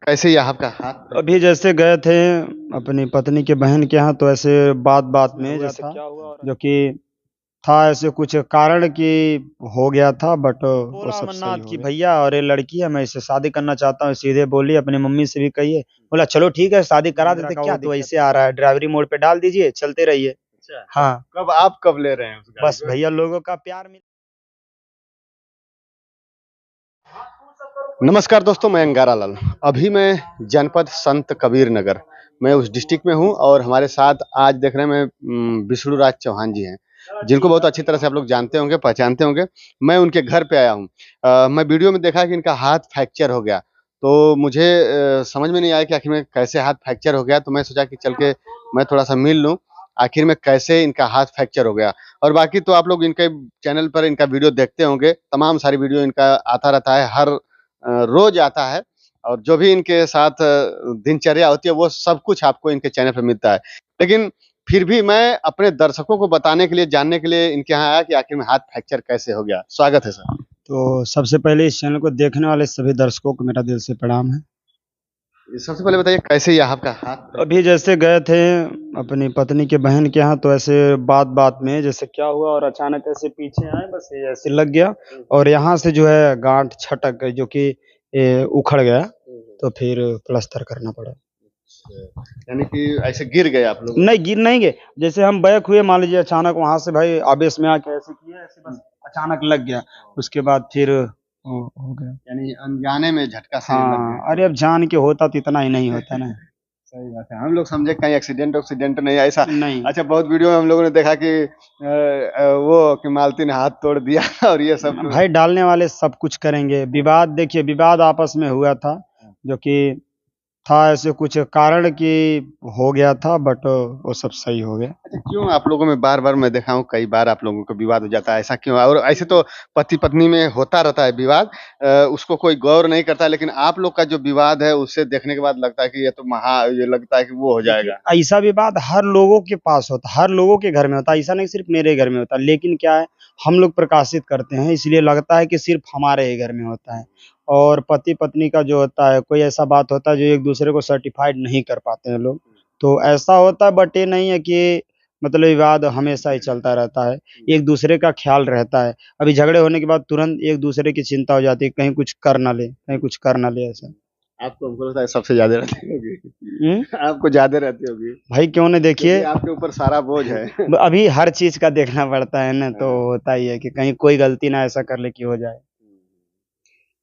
कैसे ये आपका हाथ अभी जैसे गए थे अपनी पत्नी के बहन के यहाँ, तो ऐसे बात बात में जैसा जो कि था, ऐसे कुछ कारण कि हो गया था, बट वो बोला सब सही अमरनाथ हो की गया। भैया और ये लड़की है, मैं इससे शादी करना चाहता हूँ, सीधे बोली, अपनी मम्मी से भी कहिए। बोला चलो ठीक है, शादी करा महिंद्रा देते, का क्या वो तो दिक्कत ऐसे आ रहा है, ड्राइवरी मोड पे डाल दीजिए, चलते रहिए। अच्छा, हाँ, कब ले रहे हैं उस गाड़ी बस को? भैया लोगों का प्यार मिल। नमस्कार दोस्तों, मैं अंगारा लाल। अभी मैं जनपद संत कबीर नगर, मैं उस डिस्ट्रिक्ट में हूं और हमारे साथ आज देख रहे हैं मैं विष्णु राज चौहान जी हैं, जिनको बहुत अच्छी तरह से आप लोग जानते होंगे, पहचानते होंगे। मैं उनके घर पे आया हूं। मैं वीडियो में देखा कि इनका हाथ फ्रैक्चर हो गया, तो मुझे समझ में नहीं आया कि आखिर में कैसे हाथ फ्रैक्चर हो गया। तो मैं सोचा कि चल के मैं थोड़ा सा मिल लूँ, आखिर में कैसे इनका हाथ फ्रैक्चर हो गया। और बाकी तो आप लोग इनके चैनल पर इनका वीडियो देखते होंगे, तमाम सारी वीडियो इनका आता रहता है, हर रोज आता है। और जो भी इनके साथ दिनचर्या होती है वो सब कुछ आपको इनके चैनल पे मिलता है। लेकिन फिर भी मैं अपने दर्शकों को बताने के लिए, जानने के लिए इनके यहाँ आया कि आखिर में हाथ फ्रैक्चर कैसे हो गया। स्वागत है सर। तो सबसे पहले इस चैनल को देखने वाले सभी दर्शकों को मेरा दिल से प्रणाम है। सबसे पहले बताइए कैसे ये आपका हाथ। अभी जैसे गए थे अपनी पत्नी के बहन के यहाँ, तो ऐसे बात बात में जैसे क्या हुआ और अचानक ऐसे पीछे आए, बस ये ऐसे लग गया और यहाँ से जो है गांठ छटक गई, जो कि उखड़ गया, तो फिर प्लास्टर करना पड़ा। यानी कि ऐसे गिर गए आप लोग? नहीं, गिर नहीं गए, जैसे हम बैक हुए, मान लीजिए अचानक वहां से भाई आवेश में आके ऐसे किया, ऐसे बस अचानक लग गया, उसके बाद फिर हो गया। यानी अनजाने में झटका से लग हाँ, गया। अरे अब जान के होता तो इतना ही नहीं होता ना। सही बात है, हम लोग समझे कहीं एक्सीडेंट नहीं ऐसा। नहीं, अच्छा, बहुत वीडियो में हम लोगों ने देखा कि वो कि मालती ने हाथ तोड़ दिया और ये सब। भाई डालने वाले सब कुछ करेंगे। विवाद, देखिए विवाद आपस में हुआ था, जो कि था ऐसे कुछ कारण कि हो गया था, बट वो सब सही हो गया। अच्छा, क्यों आप लोगों में बार बार मैं देखा हूँ, कई बार आप लोगों को विवाद हो जाता है, ऐसा क्यों? और ऐसे तो पति पत्नी में होता रहता है विवाद, उसको कोई गौर नहीं करता है, लेकिन आप लोग का जो विवाद है उससे देखने के बाद लगता है कि ये तो ये लगता है कि वो हो देखिए, जाएगा। ऐसा विवाद हर लोगों के पास होता है, हर लोगों के घर में होता है, ऐसा नहीं सिर्फ मेरे घर में होता है। लेकिन क्या है, हम लोग प्रकाशित करते हैं, इसलिए लगता है कि सिर्फ हमारे ही घर में होता है। और पति पत्नी का जो होता है, कोई ऐसा बात होता है जो एक दूसरे को सर्टिफाइड नहीं कर पाते हैं लोग, तो ऐसा होता है। बट ये नहीं है कि मतलब विवाद हमेशा ही चलता रहता है, एक दूसरे का ख्याल रहता है। अभी झगड़े होने के बाद तुरंत एक दूसरे की चिंता हो जाती है, कहीं कुछ कर ना ले, कहीं कुछ कर ना ले, ऐसा। आपको, हमको लगता है सबसे ज्यादा रहती होगी। आपको ज्यादा रहती होगी भाई क्यों नहीं, देखिए क्योंकि आपके ऊपर सारा बोझ है। अभी हर चीज का देखना पड़ता है ना, तो होता ही है कि कहीं कोई गलती ना ऐसा कर ले कि हो जाए।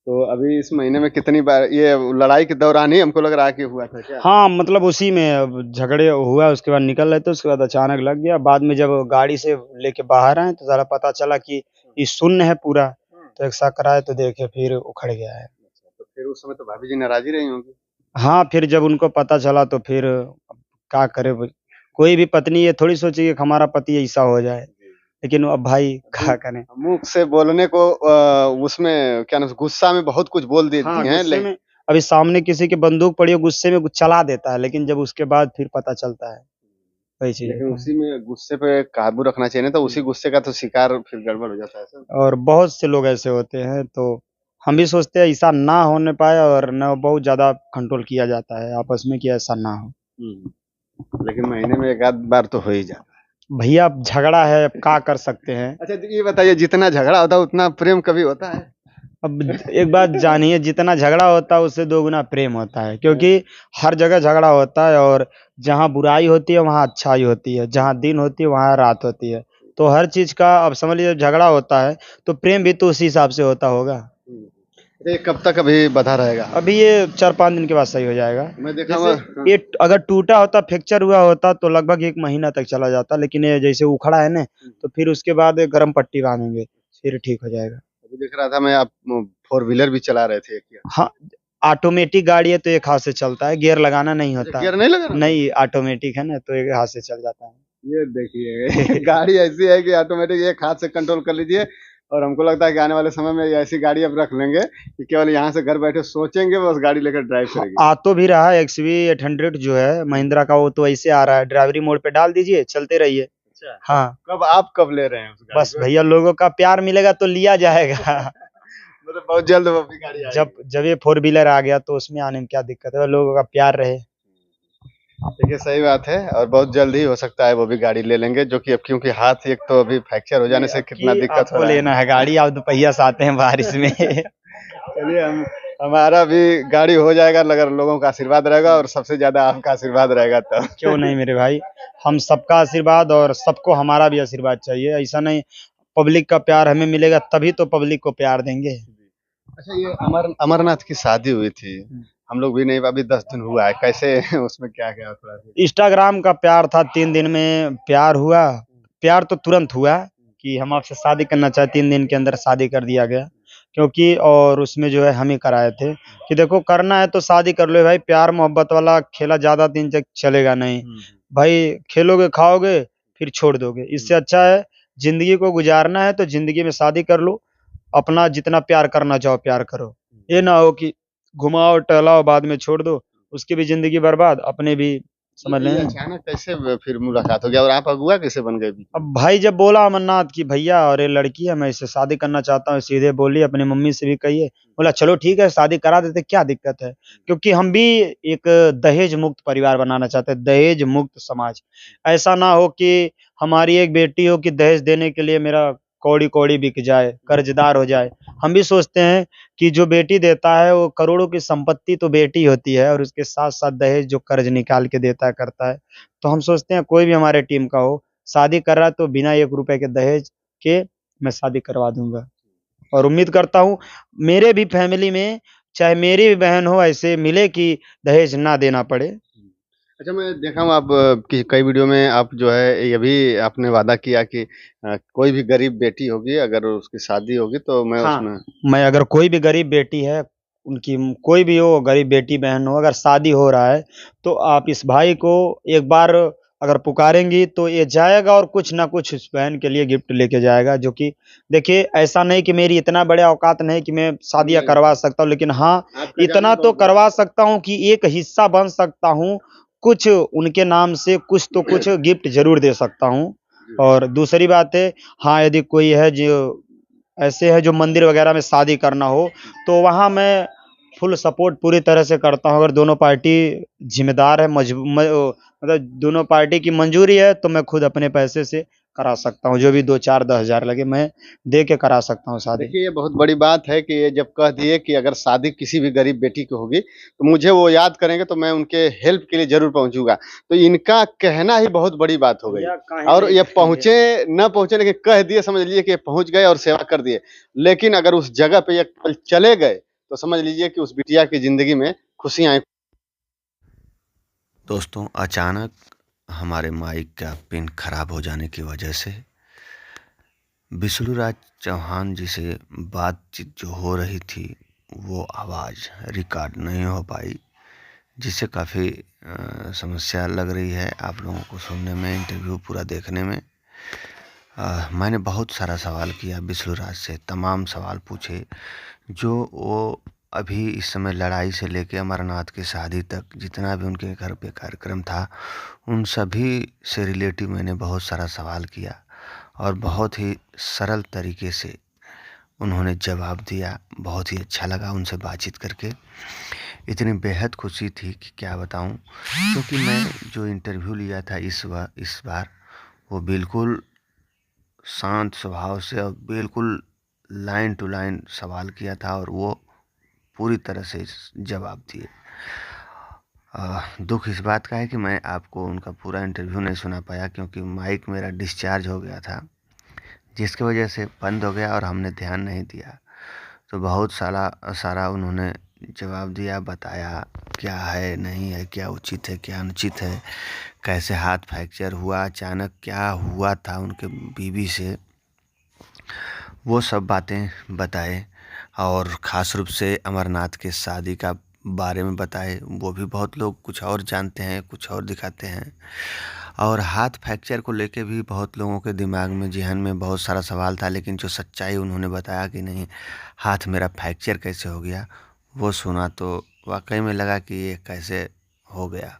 तो अभी इस महीने में कितनी बार ये लड़ाई के दौरान ही हमको लग रहा है कि हुआ था क्या? हाँ, मतलब उसी में अब झगड़े हुआ, उसके बाद निकल रहे थे, उसके बाद अचानक लग गया। बाद में जब गाड़ी से लेके बाहर आए तो सारा पता चला कि ये शून्य है पूरा, तो एक्सरा कराए तो देखे फिर उखड़ गया है। तो फिर उस समय तो भाभी जी नाराज ही रही होंगी। हाँ, फिर जब उनको पता चला तो फिर अब क्या करे भाई, कोई भी पत्नी ये थोड़ी सोचेगी कि हमारा पति ऐसा हो जाए, लेकिन अब भाई क्या करें। मुंह से बोलने को उसमें क्या नाम, गुस्सा में बहुत कुछ बोल देती हाँ, हैं, गुस्से में अभी सामने किसी की बंदूक पड़ी हो, गुस्से में कुछ चला देता है, लेकिन जब उसके बाद फिर पता चलता है, वही चीज़ लेकिन होता है। उसी में गुस्से पे काबू रखना चाहिए ना, तो उसी गुस्से का तो शिकार फिर गड़बड़ हो जाता है सर। और बहुत से लोग ऐसे होते हैं, तो हम भी सोचते हैं ऐसा ना होने पाए, और न बहुत ज़्यादा कंट्रोल किया जाता है आपस में कि ऐसा ना हो। लेकिन महीने में एक आध बार तो हो ही जाता है। भैया अब झगड़ा है, अब क्या कर सकते हैं। अच्छा, तो ये बताइए, जितना झगड़ा होता है उतना प्रेम कभी होता है? अब एक बात जानिए, जितना झगड़ा होता है उससे दोगुना प्रेम होता है, क्योंकि हर जगह झगड़ा होता है, और जहाँ बुराई होती है वहाँ अच्छाई होती है, जहाँ दिन होती है वहाँ रात होती है। तो हर चीज का अब समझ लीजिए, जब झगड़ा होता है तो प्रेम भी तो उसी हिसाब से होता होगा। अच्छा, ये कब तक अभी बधा रहेगा? अभी ये 4-5 दिन के बाद सही हो जाएगा। मैं देखा जैसे हुआ। ये अगर टूटा होता, फ्रैक्चर हुआ होता, तो लगभग 1 महीना तक चला जाता, लेकिन ये जैसे उखड़ा है ना, तो फिर उसके बाद गरम पट्टी बांधेंगे, फिर ठीक हो जाएगा। अभी देख रहा था मैं, आप फोर व्हीलर भी चला रहे थे क्या? हाँ, ऑटोमेटिक गाड़ी है तो एक हाथ से चलता है, गियर लगाना नहीं होता गियर है। नहीं लगा? नहीं, ऑटोमेटिक है ना, तो एक हाथ से चल जाता है। ये देखिए गाड़ी ऐसी है कि ऑटोमेटिक एक हाथ से कंट्रोल कर लीजिए। और हमको लगता है कि आने वाले समय में ये ऐसी गाड़ी अब रख लेंगे कि केवल यहाँ से घर बैठे सोचेंगे, बस गाड़ी लेकर ड्राइव करेंगे। आ तो भी रहा है, XV800 जो है महिंद्रा का, वो तो ऐसे आ रहा है, ड्राइवरी मोड पे डाल दीजिए, चलते रहिए। अच्छा, हाँ, कब ले रहे हैं उस गाड़ी बस को? भैया लोगों का प्यार मिलेगा तो लिया जाएगा। मतलब बहुत जल्द वो भी गाड़ी आएगी। जब जब ये 4 व्हीलर आ गया तो उसमें आने में क्या दिक्कत है, लोगों का प्यार रहे। देखिए सही बात है और बहुत जल्द ही हो सकता है वो भी गाड़ी ले लेंगे, जो कि अब क्योंकि हाथ एक तो अभी फ्रैक्चर हो जाने से अब कितना की दिक्कत हो आपको रहा है। लेना है गाड़ी, आप दोपहिया से आते हैं बारिश में। चलिए हमारा भी गाड़ी हो जाएगा अगर लोगों का आशीर्वाद रहेगा और सबसे ज्यादा आपका आशीर्वाद रहेगा तो। क्यों नहीं मेरे भाई, हम सबका आशीर्वाद और सबको हमारा भी आशीर्वाद चाहिए, ऐसा नहीं। पब्लिक का प्यार हमें मिलेगा तभी तो पब्लिक को प्यार देंगे। अच्छा ये अमरनाथ की शादी हुई थी, हम लोग भी नहीं, अभी 10 दिन हुआ है, कैसे उसमें क्या क्या थोड़ा सा। इंस्टाग्राम का प्यार था, 3 दिन में प्यार हुआ। प्यार तो तुरंत हुआ कि हम आपसे शादी करना चाहे, 3 दिन के अंदर शादी कर दिया गया। क्योंकि और उसमें जो है हम ही कराए थे कि देखो करना है तो शादी कर लो भाई, प्यार मोहब्बत वाला खेला ज्यादा दिन तक चलेगा नहीं भाई। खेलोगे खाओगे फिर छोड़ दोगे, इससे अच्छा है जिंदगी को गुजारना है तो जिंदगी में शादी कर लो। अपना जितना प्यार करना चाहो प्यार करो, ये ना हो कि घुमाओ टहलाओ बाद में छोड़ दो, उसकी भी जिंदगी बर्बाद, अपने भी समझ ये लें। अचानक कैसे फिर मुलाकात हो गया और आप अगुआ कैसे बन गए? अब भाई जब बोला अमरनाथ की भैया और ये लड़की है, मैं इससे शादी करना चाहता हूँ, सीधे बोली, अपनी मम्मी से भी कहिए, बोला चलो ठीक है शादी करा देते, क्या दिक्कत है। क्योंकि हम भी एक दहेज मुक्त परिवार बनाना चाहते हैं, दहेज मुक्त समाज। ऐसा ना हो कि हमारी एक बेटी हो कि दहेज देने के लिए मेरा कौड़ी कौड़ी बिक जाए, कर्जदार हो जाए। हम भी सोचते हैं कि जो बेटी देता है वो करोड़ों की संपत्ति तो बेटी होती है, और उसके साथ साथ दहेज जो कर्ज निकाल के देता है करता है। तो हम सोचते हैं कोई भी हमारे टीम का हो शादी कर रहा है तो बिना 1 रुपए के दहेज के मैं शादी करवा दूंगा। और उम्मीद करता हूँ मेरे भी फैमिली में चाहे मेरी भी बहन हो ऐसे मिले कि दहेज ना देना पड़े। अच्छा मैं देखा हूँ आप कि कई वीडियो में आप जो है ये भी आपने वादा किया कि कोई भी गरीब बेटी होगी अगर उसकी शादी होगी तो मैं हाँ, उसमें। मैं अगर कोई भी गरीब बेटी है, उनकी कोई भी हो गरीब बेटी बहन हो, अगर शादी हो रहा है तो आप इस भाई को एक बार अगर पुकारेंगी तो ये जाएगा और कुछ ना कुछ उस बहन के लिए गिफ्ट लेके जाएगा। जो कि देखिए ऐसा नहीं कि मेरी इतना बड़े औकात नहीं कि मैं शादियां नहीं करवा सकता हूँ, लेकिन हाँ आपका जाना इतना तो बहुत बड़ा करवा सकता हूँ कि एक हिस्सा बन सकता हूँ, कुछ उनके नाम से कुछ तो कुछ गिफ्ट जरूर दे सकता हूँ। और दूसरी बात है, हाँ यदि कोई है जो ऐसे है जो मंदिर वगैरह में शादी करना हो तो वहाँ मैं फुल सपोर्ट पूरी तरह से करता हूँ। अगर दोनों पार्टी जिम्मेदार है, मतलब दोनों पार्टी की मंजूरी है तो मैं खुद अपने पैसे से करा सकता हूँ, जो भी 2-4-10 हज़ार लगे मैं दे के करा सकता हूँ शादी। देखिए ये बहुत बड़ी बात है कि ये जब कह दिए कि अगर शादी किसी भी गरीब बेटी की होगी तो मुझे वो याद करेंगे तो मैं उनके हेल्प के लिए जरूर पहुंचूंगा, तो इनका कहना ही बहुत बड़ी बात हो गई। भैया काहे और नहीं ये कहेंगे। पहुंचे न पहुंचे लेकिन कह दिए, समझ लीजिए कि ये पहुंच गए और सेवा कर दिए। लेकिन अगर उस जगह पे ये कल चले गए तो समझ लीजिए कि उस बिटिया की जिंदगी में खुशियां आई। दोस्तों अचानक हमारे माइक का पिन खराब हो जाने की वजह से विष्णुराज चौहान जी से बातचीत जो हो रही थी वो आवाज़ रिकॉर्ड नहीं हो पाई, जिससे काफ़ी समस्या लग रही है आप लोगों को सुनने में, इंटरव्यू पूरा देखने में। मैंने बहुत सारा सवाल किया विष्णुराज से, तमाम सवाल पूछे जो वो अभी इस समय लड़ाई से लेके अमरनाथ की शादी तक जितना भी उनके घर पे कार्यक्रम था उन सभी से रिलेटिव मैंने बहुत सारा सवाल किया और बहुत ही सरल तरीके से उन्होंने जवाब दिया। बहुत ही अच्छा लगा उनसे बातचीत करके, इतनी बेहद खुशी थी कि क्या बताऊं। क्योंकि मैं जो इंटरव्यू लिया था इस बार वो बिल्कुल शांत स्वभाव से और बिल्कुल लाइन टू लाइन सवाल किया था और वो पूरी तरह से जवाब दिए। दुख इस बात का है कि मैं आपको उनका पूरा इंटरव्यू नहीं सुना पाया क्योंकि माइक मेरा डिस्चार्ज हो गया था, जिसकी वजह से बंद हो गया और हमने ध्यान नहीं दिया। तो बहुत सारा उन्होंने जवाब दिया, बताया क्या है नहीं है, क्या उचित है क्या अनुचित है, कैसे हाथ फ्रैक्चर हुआ, अचानक क्या हुआ था उनके बीवी से, वो सब बातें बताए। और ख़ास रूप से अमरनाथ के शादी का बारे में बताए। वो भी बहुत लोग कुछ और जानते हैं कुछ और दिखाते हैं। और हाथ फ्रैक्चर को लेके भी बहुत लोगों के दिमाग में ज़हन में बहुत सारा सवाल था, लेकिन जो सच्चाई उन्होंने बताया कि नहीं हाथ मेरा फ्रैक्चर कैसे हो गया, वो सुना तो वाकई में लगा कि ये कैसे हो गया।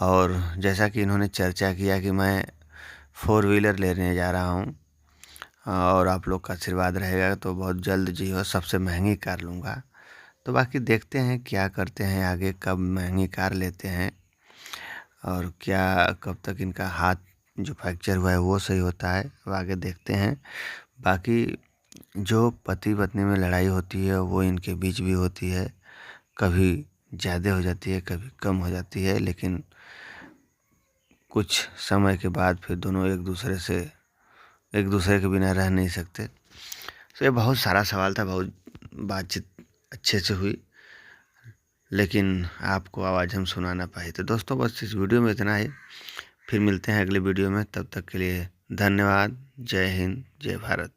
और जैसा कि इन्होंने चर्चा किया कि मैं 4 व्हीलर लेने जा रहा हूँ और आप लोग का आशीर्वाद रहेगा तो बहुत जल्द जी हो सबसे महंगी कार लूँगा। तो बाकी देखते हैं क्या करते हैं आगे, कब महंगी कार लेते हैं और क्या कब तक इनका हाथ जो फ्रैक्चर हुआ है वो सही होता है, वो आगे देखते हैं। बाकी जो पति पत्नी में लड़ाई होती है वो इनके बीच भी होती है, कभी ज़्यादा हो जाती है कभी कम हो जाती है, लेकिन कुछ समय के बाद फिर दोनों एक दूसरे के बिना रह नहीं सकते। तो ये बहुत सारा सवाल था, बहुत बातचीत अच्छे से हुई, लेकिन आपको आवाज़ हम सुना ना पाए। तो दोस्तों बस इस वीडियो में इतना ही, फिर मिलते हैं अगले वीडियो में, तब तक के लिए धन्यवाद। जय हिंद, जय भारत।